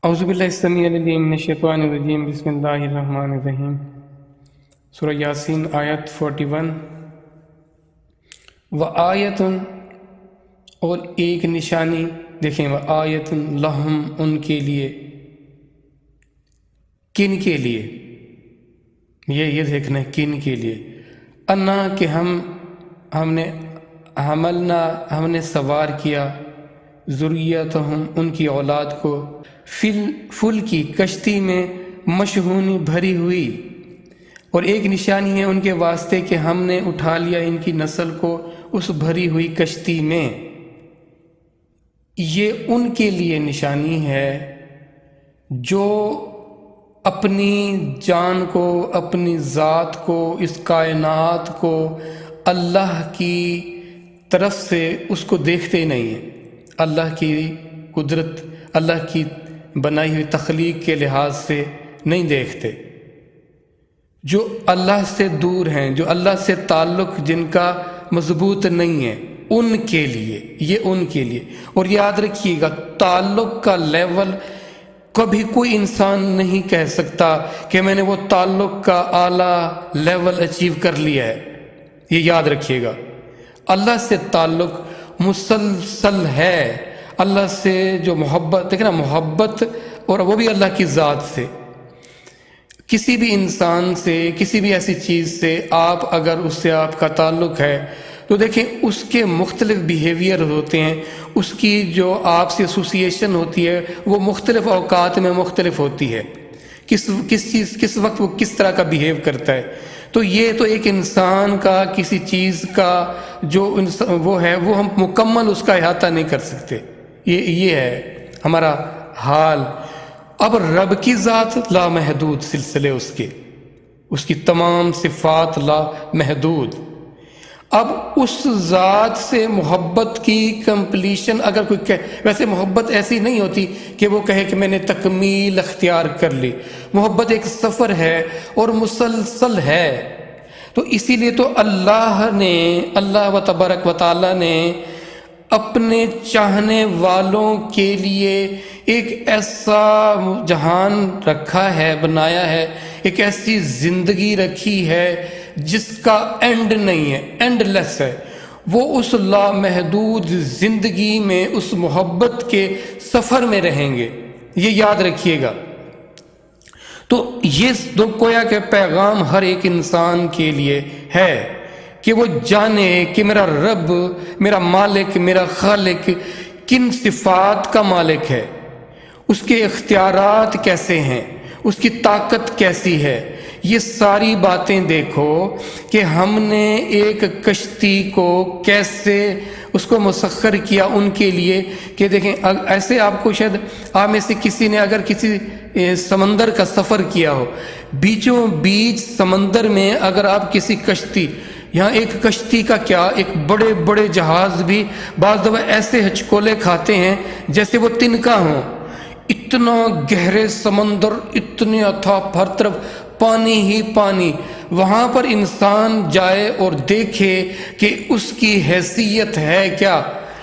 اعوذ باللہ السمیع العلیم من الشیطان الرجیم بسم اللہ الرحمن الرحیم۔ سورہ یاسین آیت 41۔ وآیتن، اور ایک نشانی دیکھیں، وآیتن لہم، ان کے لیے، کن کے لیے، یہ دیکھنا ہے کن کے لیے، انا کہ ہم نے سوار کیا ذریتہم، ان کی اولاد کو، فل کی کشتی میں، مشحون بھری ہوئی، اور ایک نشانی ہے ان کے واسطے کہ ہم نے اٹھا لیا ان کی نسل کو اس بھری ہوئی کشتی میں۔ یہ ان کے لیے نشانی ہے جو اپنی جان کو، اپنی ذات کو، اس کائنات کو اللہ کی طرف سے اس کو دیکھتے نہیں ہیں، اللہ کی قدرت، اللہ کی بنائی ہوئی تخلیق کے لحاظ سے نہیں دیکھتے، جو اللہ سے دور ہیں، جو اللہ سے تعلق جن کا مضبوط نہیں ہے، ان کے لیے، یہ ان کے لیے۔ اور یاد رکھیے گا، تعلق کا لیول کبھی کوئی انسان نہیں کہہ سکتا کہ میں نے وہ تعلق کا اعلیٰ لیول اچیو کر لیا ہے، یہ یاد رکھیے گا۔ اللہ سے تعلق مسلسل ہے، اللہ سے جو محبت، دیکھنا محبت، اور وہ بھی اللہ کی ذات سے، کسی بھی انسان سے، کسی بھی ایسی چیز سے آپ اگر اس سے آپ کا تعلق ہے تو دیکھیں اس کے مختلف بیہیویئر ہوتے ہیں، اس کی جو آپ سے ایسوسیشن ہوتی ہے وہ مختلف اوقات میں مختلف ہوتی ہے، کس وقت وہ کس طرح کا بیہیو کرتا ہے۔ تو یہ تو ایک انسان کا کسی چیز کا جو وہ ہے، وہ ہم مکمل اس کا احاطہ نہیں کر سکتے، یہ ہے ہمارا حال۔ اب رب کی ذات لامحدود سلسلے اس کی تمام صفات لامحدود۔ اب اس ذات سے محبت کی کمپلیشن اگر کوئی کہے، ویسے محبت ایسی نہیں ہوتی کہ وہ کہے کہ میں نے تکمیل اختیار کر لی، محبت ایک سفر ہے اور مسلسل ہے۔ تو اسی لیے تو اللہ و تبارک و تعالی نے اپنے چاہنے والوں کے لیے ایک ایسا جہان رکھا ہے، بنایا ہے، ایک ایسی زندگی رکھی ہے جس کا اینڈ نہیں ہے، اینڈ لیس ہے۔ وہ اس لامحدود زندگی میں، اس محبت کے سفر میں رہیں گے، یہ یاد رکھیے گا۔ تو یہ گویا کہ پیغام ہر ایک انسان کے لیے ہے کہ وہ جانے کہ میرا رب، میرا مالک، میرا خالق کن صفات کا مالک ہے، اس کے اختیارات کیسے ہیں، اس کی طاقت کیسی ہے۔ یہ ساری باتیں دیکھو کہ ہم نے ایک کشتی کو کیسے اس کو مسخر کیا ان کے لیے کہ دیکھیں، ایسے آپ کو شاید آپ میں سے کسی نے اگر کسی سمندر کا سفر کیا ہو، بیچوں بیچ سمندر میں اگر آپ کسی کشتی، یہاں ایک کشتی کا کیا، ایک بڑے بڑے جہاز بھی بعض دفعہ ایسے ہچکولے کھاتے ہیں جیسے وہ تنکا ہوں، اتنا گہرے سمندر، اتنے اتھاہ، ہر طرف پانی ہی پانی، وہاں پر انسان جائے اور دیکھے کہ اس کی حیثیت ہے کیا،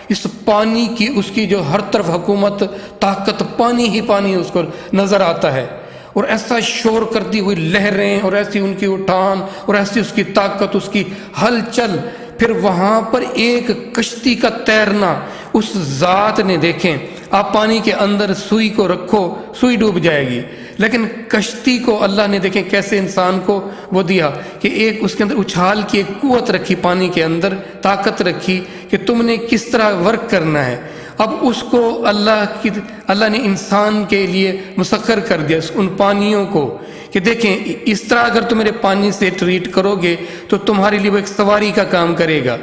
اس پانی کی، اس کی جو ہر طرف حکومت، طاقت، پانی ہی پانی اس کو نظر آتا ہے، اور ایسا شور کرتی ہوئی لہریں، اور ایسی ان کی اٹھان، اور ایسی اس کی طاقت، اس کی ہلچل، پھر وہاں پر ایک کشتی کا تیرنا اس ذات نے، دیکھیں آپ پانی کے اندر سوئی کو رکھو، سوئی ڈوب جائے گی، لیکن کشتی کو اللہ نے دیکھیں کیسے انسان کو وہ دیا کہ ایک اس کے اندر اچھال کی ایک قوت رکھی، پانی کے اندر طاقت رکھی کہ تم نے کس طرح ورک کرنا ہے۔ اب اس کو اللہ نے انسان کے لیے مسخر کر دیا، ان پانیوں کو، کہ دیکھیں اس طرح اگر تم میرے پانی سے ٹریٹ کرو گے تو تمہارے لیے وہ ایک سواری کا کام کرے گا۔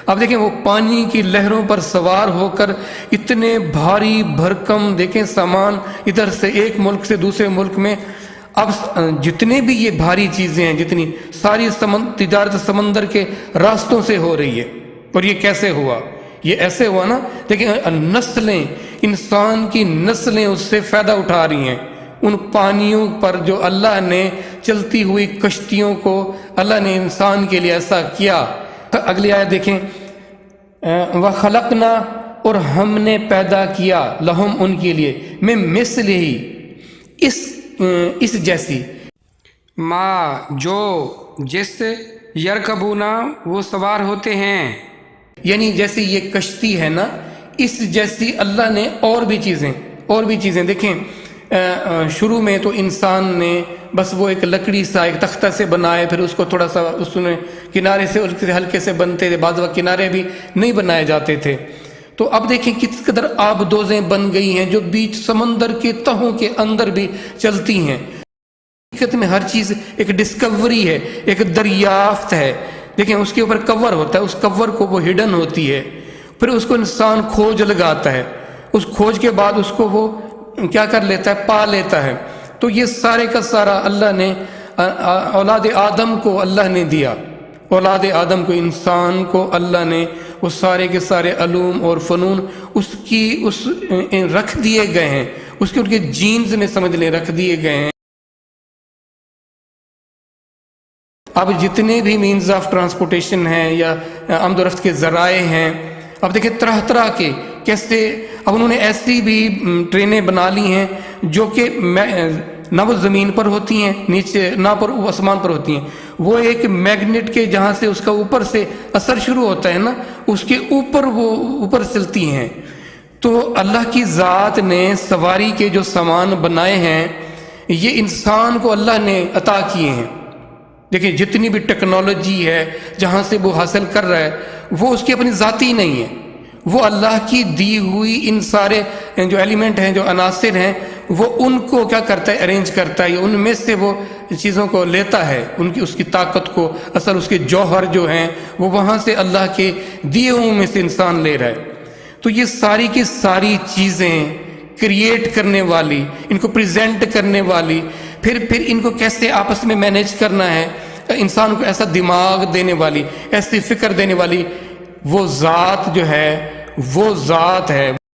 اب دیکھیں وہ پانی کی لہروں پر سوار ہو کر اتنے بھاری بھرکم، دیکھیں سامان ادھر سے ایک ملک سے دوسرے ملک میں، اب جتنے بھی یہ بھاری چیزیں ہیں، جتنی ساری تجارت سمندر کے راستوں سے ہو رہی ہے۔ اور یہ کیسے ہوا؟ یہ ایسے ہوا نا، دیکھیں نسلیں، انسان کی نسلیں اس سے فائدہ اٹھا رہی ہیں، ان پانیوں پر جو اللہ نے چلتی ہوئی کشتیوں کو اللہ نے انسان کے لیے ایسا کیا۔ اگلی آیت دیکھیں، وَخَلَقْنَا اور ہم نے پیدا کیا لہم ان کے لیے میں مثلہ اس جیسی ما جو جس یرکبونا وہ سوار ہوتے ہیں، یعنی جیسے یہ کشتی ہے نا، اس جیسی اللہ نے اور بھی چیزیں دیکھیں۔ شروع میں تو انسان نے بس وہ ایک لکڑی سا ایک تختہ سے بنائے، پھر اس کو تھوڑا سا اس نے کنارے سے ہلکے سے بنتے تھے، بعض وقت کنارے بھی نہیں بنائے جاتے تھے۔ تو اب دیکھیں کس قدر آبدوزیں بن گئی ہیں جو بیچ سمندر کے تہوں کے اندر بھی چلتی ہیں۔ حقیقت میں ہر چیز ایک ڈسکوری ہے، ایک دریافت ہے۔ دیکھیں اس کے اوپر کور ہوتا ہے، اس کور کو وہ ہڈن ہوتی ہے، پھر اس کو انسان کھوج لگاتا ہے، اس کھوج کے بعد اس کو وہ کیا کر لیتا ہے، پا لیتا ہے۔ تو یہ سارے کا سارا اللہ نے اولاد آدم کو اللہ نے دیا، اولاد آدم کو، انسان کو اللہ نے وہ سارے کے سارے علوم اور فنون اس رکھ دیے گئے ہیں، اس کے ان کے جینز میں سمجھ لیں رکھ دیے گئے ہیں۔ اب جتنے بھی مینز آف ٹرانسپورٹیشن ہیں یا آمد و رفت کے ذرائع ہیں، اب دیکھیں طرح طرح کے کیسے اب انہوں نے ایسی بھی ٹرینیں بنا لی ہیں جو کہ نہ وہ زمین پر ہوتی ہیں نیچے، نہ پر وہ آسمان پر ہوتی ہیں، وہ ایک میگنیٹ کے جہاں سے اس کا اوپر سے اثر شروع ہوتا ہے نا، اس کے اوپر وہ اوپر چلتی ہیں۔ تو اللہ کی ذات نے سواری کے جو سامان بنائے ہیں یہ انسان کو اللہ نے عطا کیے ہیں۔ دیکھیں جتنی بھی ٹیکنالوجی ہے جہاں سے وہ حاصل کر رہا ہے وہ اس کی اپنی ذاتی نہیں ہے، وہ اللہ کی دی ہوئی ان سارے جو ایلیمنٹ ہیں، جو عناصر ہیں، وہ ان کو کیا کرتا ہے، ارینج کرتا ہے، ان میں سے وہ چیزوں کو لیتا ہے، اس کی طاقت کو، اصل اس کے جوہر جو ہیں وہ وہاں سے اللہ کے دیے ہوئے میں سے انسان لے رہا ہے۔ تو یہ ساری کی ساری چیزیں کریٹ کرنے والی، ان کو پریزنٹ کرنے والی، پھر ان کو کیسے آپس میں مینیج کرنا ہے، انسان کو ایسا دماغ دینے والی، ایسی فکر دینے والی وہ ذات جو ہے وہ ذات ہے۔